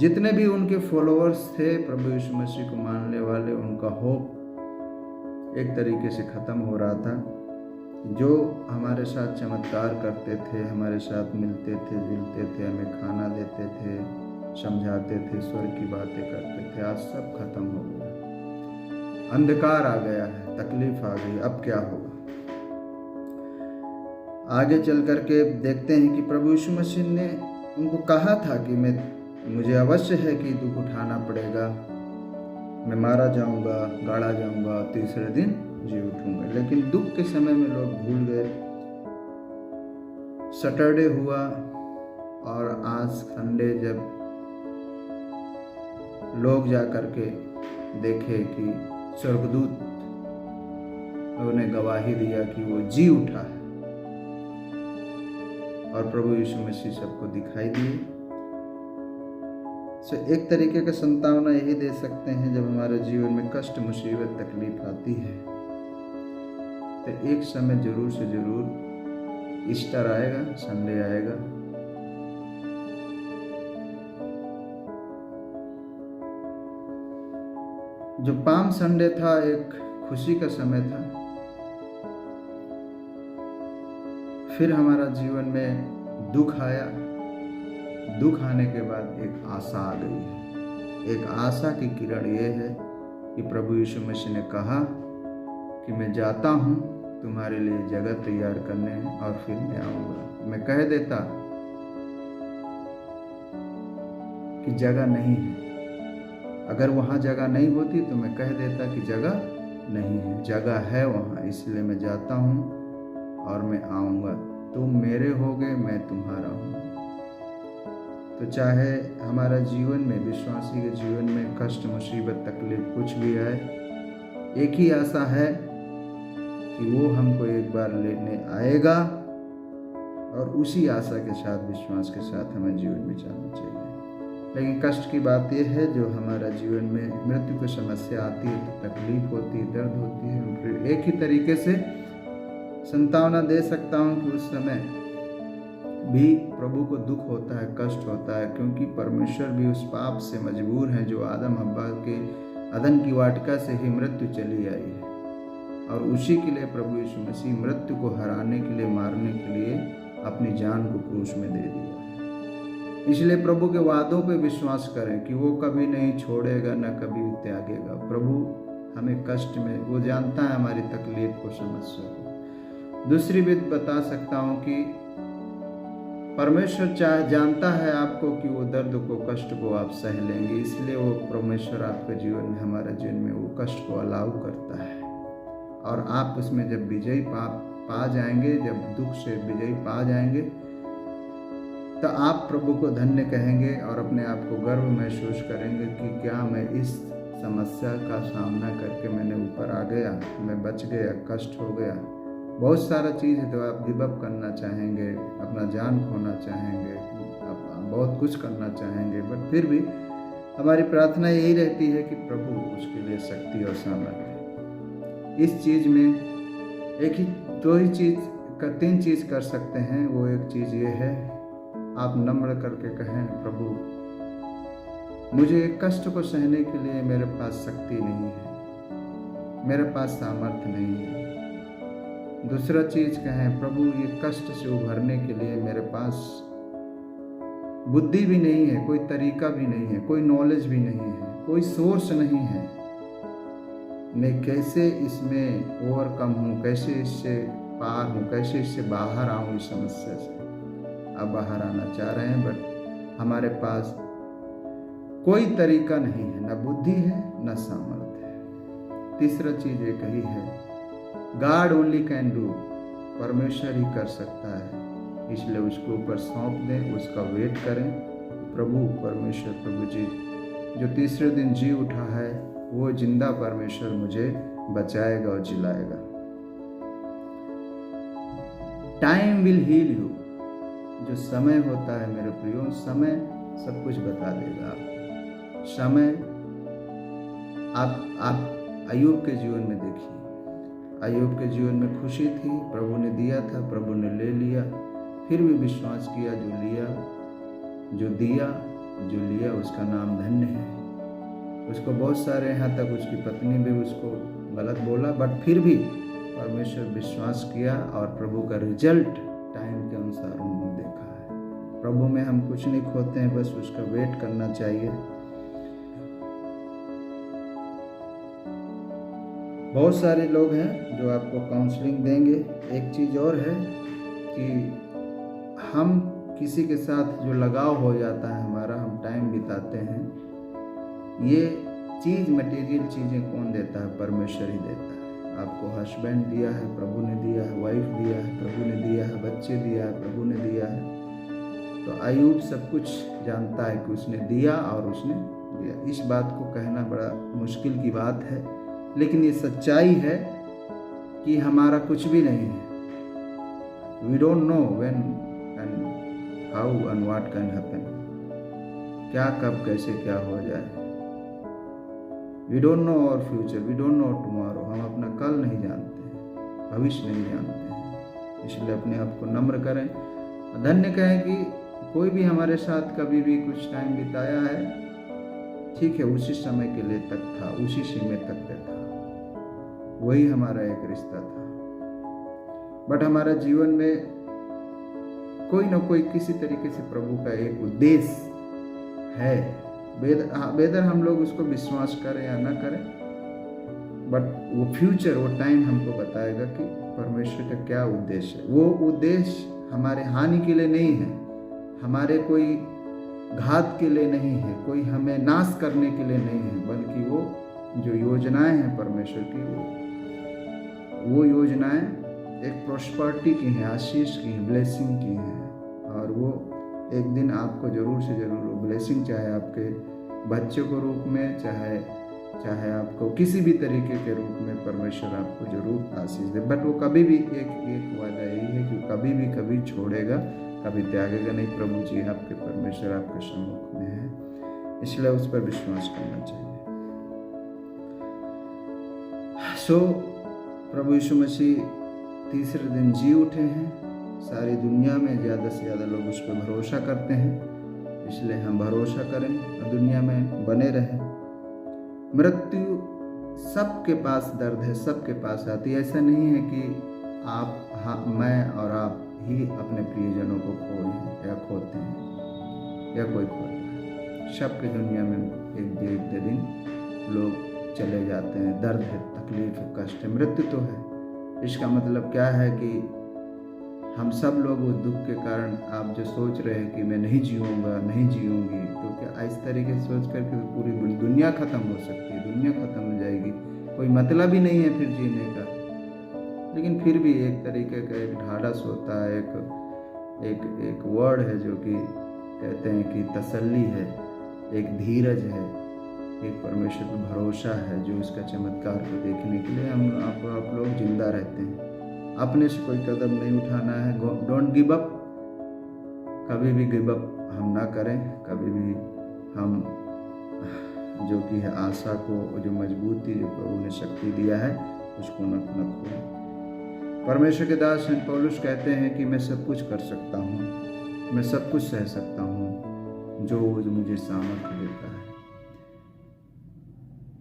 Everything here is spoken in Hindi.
जितने भी उनके फॉलोअर्स थे प्रभु यीशु मसीह को मानने वाले, उनका होप एक तरीके से ख़त्म हो रहा था। जो हमारे साथ चमत्कार करते थे, हमारे साथ मिलते थे, जुलते थे, हमें खाना diete थे, समझाते थे, स्वर्ग की बातें करते थे, आज सब खत्म हो गया। अंधकार आ गया है, तकलीफ आ गई, अब क्या होगा? आगे चल करके देखते हैं कि प्रभु यीशु मसीह ने उनको कहा था कि मुझे अवश्य है कि दुख उठाना पड़ेगा, मैं मारा जाऊंगा, गाड़ा जाऊंगा, तीसरे दिन जी उठूंगा। लेकिन दुख के समय में लोग भूल गए। सैटरडे हुआ और आज संडे, जब लोग जा करके देखे कि स्वर्गदूत ने गवाही दिया कि वो जी उठा है और प्रभु यीशु मसीह सबको दिखाई दिए। एक तरीके का संतावना यही दे सकते हैं, जब हमारे जीवन में कष्ट, मुसीबत, तकलीफ आती है तो एक समय जरूर से जरूर ईस्टर आएगा, संडे आएगा। जो पाम संडे था एक खुशी का समय था। फिर हमारा जीवन में दुख आया। दुख आने के बाद एक आशा आ गई है। एक आशा की किरण ये है कि प्रभु यीशु मसीह ने कहा कि मैं जाता हूँ तुम्हारे लिए जगह तैयार करने और फिर मैं आऊँगा। मैं कह देता कि जगह नहीं है, अगर वहाँ जगह नहीं होती तो मैं कह देता कि जगह नहीं है। जगह है वहाँ, इसलिए मैं जाता हूँ और मैं आऊँगा। तुम मेरे होगे, मैं तुम्हारा हूँ। तो चाहे हमारा जीवन में, विश्वासी के जीवन में कष्ट, मुसीबत, तकलीफ कुछ भी आए, एक ही आशा है कि वो हमको एक बार लेने आएगा और उसी आशा के साथ, विश्वास के साथ हमें जीवन में चलना चाहिए। लेकिन कष्ट की बात यह है, जो हमारा जीवन में मृत्यु की समस्या आती है तो तकलीफ होती है, दर्द होती है। फिर एक ही तरीके से संतावना दे सकता हूँ कि उस समय भी प्रभु को दुख होता है, कष्ट होता है, क्योंकि परमेश्वर भी उस पाप से मजबूर है जो आदम हव्वा के अदन की वाटिका से ही मृत्यु चली आई है। और उसी के लिए प्रभु यीशु मसीह मृत्यु को हराने के लिए, मारने के लिए अपनी जान को क्रूस में दे दिया है। इसलिए प्रभु के वादों पे विश्वास करें कि वो कभी नहीं छोड़ेगा, न कभी त्यागेगा। प्रभु हमें कष्ट में, वो जानता है हमारी तकलीफ को, समस्या को। दूसरी बात बता सकता हूँ कि परमेश्वर जानता है आपको कि वो दर्द को, कष्ट को आप सह लेंगे, इसलिए वो परमेश्वर आपके जीवन में, हमारे जीवन में वो कष्ट को अलाउ करता है। और आप उसमें जब विजयी पा जाएंगे, जब दुख से विजयी पा जाएंगे, तो आप प्रभु को धन्य कहेंगे और अपने आप को गर्व महसूस करेंगे कि क्या मैं इस समस्या का सामना करके मैंने ऊपर आ गया, मैं बच गया, कष्ट हो गया। बहुत सारा चीज़ है तो आप गिव अप करना चाहेंगे, अपना जान खोना चाहेंगे, बहुत कुछ करना चाहेंगे, बट फिर भी हमारी प्रार्थना यही रहती है कि प्रभु उसके लिए शक्ति और सामर्थ्य है। इस चीज़ में एक ही, दो ही चीज़ का, तीन चीज़ कर सकते हैं। वो एक चीज़ ये है, आप नम्र करके कहें, प्रभु मुझे एक कष्ट को सहने के लिए मेरे पास शक्ति नहीं है, मेरे पास सामर्थ्य नहीं है। दूसरा चीज कहें, प्रभु ये कष्ट से उभरने के लिए मेरे पास बुद्धि भी नहीं है, कोई तरीका भी नहीं है, कोई नॉलेज भी नहीं है, कोई सोर्स नहीं है। मैं कैसे इसमें ओवरकम हूँ, कैसे इससे पार हूँ, कैसे इससे बाहर आऊँ इस समस्या से। आप बाहर आना चाह रहे हैं, बट हमारे पास कोई तरीका नहीं है, न बुद्धि है, न सामर्थ्य है। तीसरा चीज एक ही है, God only can do, परमेश्वर ही कर सकता है। इसलिए उसके ऊपर सौंप दें, उसका वेट करें। प्रभु परमेश्वर, प्रभु जी जो तीसरे दिन जी उठा है, वो जिंदा परमेश्वर मुझे बचाएगा और जिलाएगा। Time will heal you. जो समय होता है मेरे प्रियो, समय सब कुछ बता देगा आपको। समय आप अय्यूब के जीवन में देखिए, अय्यूब के जीवन में खुशी थी, प्रभु ने दिया था, प्रभु ने ले लिया, फिर भी विश्वास किया, जो लिया, जो दिया जो लिया उसका नाम धन्य है। उसको बहुत सारे, यहाँ तक उसकी पत्नी भी उसको गलत बोला, बट फिर भी परमेश्वर विश्वास किया और प्रभु का रिजल्ट टाइम के अनुसार उन्होंने देखा है। प्रभु में हम कुछ नहीं खोते हैं, बस उसका वेट करना चाहिए। बहुत सारे लोग हैं जो आपको काउंसलिंग देंगे। एक चीज़ और है कि हम किसी के साथ जो लगाव हो जाता है हमारा, हम टाइम बिताते हैं, ये चीज़ मटेरियल चीज़ें कौन देता है? परमेश्वर ही देता है। आपको हस्बैंड दिया है, प्रभु ने दिया है, वाइफ दिया है, प्रभु ने दिया है, बच्चे दिया है, प्रभु ने दिया है। तो अय्यूब सब कुछ जानता है कि उसने दिया और उसने दिया। इस बात को कहना बड़ा मुश्किल की बात है, लेकिन ये सच्चाई है कि हमारा कुछ भी नहीं है। We don't know when and how and what can happen, क्या कब कैसे क्या हो जाए। We don't know our future, we don't know tomorrow. हम अपना कल नहीं जानते हैं, भविष्य नहीं जानते हैं। इसलिए अपने आप को नम्र करें, धन्य कहें कि कोई भी हमारे साथ कभी भी कुछ टाइम बिताया है, ठीक है, उसी समय के लिए तक था, उसी सीमा तक पे था, वही हमारा एक रिश्ता था। बट हमारा जीवन में कोई ना कोई किसी तरीके से प्रभु का एक उद्देश्य है। वेदर हम लोग उसको विश्वास करें या ना करें, बट वो फ्यूचर, वो टाइम हमको बताएगा कि परमेश्वर का क्या उद्देश्य है। वो उद्देश्य हमारे हानि के लिए नहीं है, हमारे कोई घात के लिए नहीं है, कोई हमें नाश करने के लिए नहीं है, बल्कि वो जो योजनाएं हैं परमेश्वर की, वो योजनाएं एक प्रॉस्पर्टी की हैं, आशीष की हैं, ब्लेसिंग की हैं। और वो एक दिन आपको जरूर से जरूर ब्लेसिंग, चाहे आपके बच्चों के रूप में, चाहे आपको किसी भी तरीके के रूप में, परमेश्वर आपको जरूर आशीष दे। बट वो कभी भी एक वादा यही है कि कभी भी कभी छोड़ेगा, कभी त्यागेगा नहीं। प्रभु जी आपके परमेश्वर आपके सम्मुख में है, इसलिए उस पर विश्वास करना चाहिए। सो प्रभु यीशु मसीह तीसरे दिन जी उठे हैं। सारी दुनिया में ज़्यादा से ज़्यादा लोग उस पर भरोसा करते हैं, इसलिए हम भरोसा करें और दुनिया में बने रहें। मृत्यु सबके पास दर्द है, सबके पास आती है। ऐसा नहीं है कि आप, मैं और आप ही अपने प्रियजनों को खोए हैं या खोते हैं या कोई खोता है। सबके दुनिया में एक दिन लोग चले जाते हैं। दर्द है, तकलीफ है, कष्ट है, मृत्यु तो है। इसका मतलब क्या है कि हम सब लोग उस दुख के कारण, आप जो सोच रहे हैं कि मैं नहीं जीऊँगा, नहीं जीऊँगी, तो क्या इस तरीके से सोच करके तो पूरी दुनिया ख़त्म हो सकती है, दुनिया ख़त्म हो जाएगी, कोई मतलब ही नहीं है फिर जीने का। लेकिन फिर भी एक तरीके का एक ढाढ़स होता है, एक वर्ड है जो कि कहते हैं कि तसल्ली है, एक धीरज है, एक परमेश्वर पर भरोसा है, जो उसका चमत्कार को देखने के लिए आप लोग जिंदा रहते हैं। अपने से कोई कदम नहीं उठाना है। डोंट गिव अप, कभी भी गिव अप हम ना करें। कभी भी हम जो कि है आशा को, जो मजबूती जो प्रभु ने शक्ति दिया है, उसको न खोएं। परमेश्वर के दास सेंट पौलुस कहते हैं कि मैं सब कुछ कर सकता हूँ, मैं सब कुछ सह सकता हूँ, जो मुझे सामर्थ्य देता है।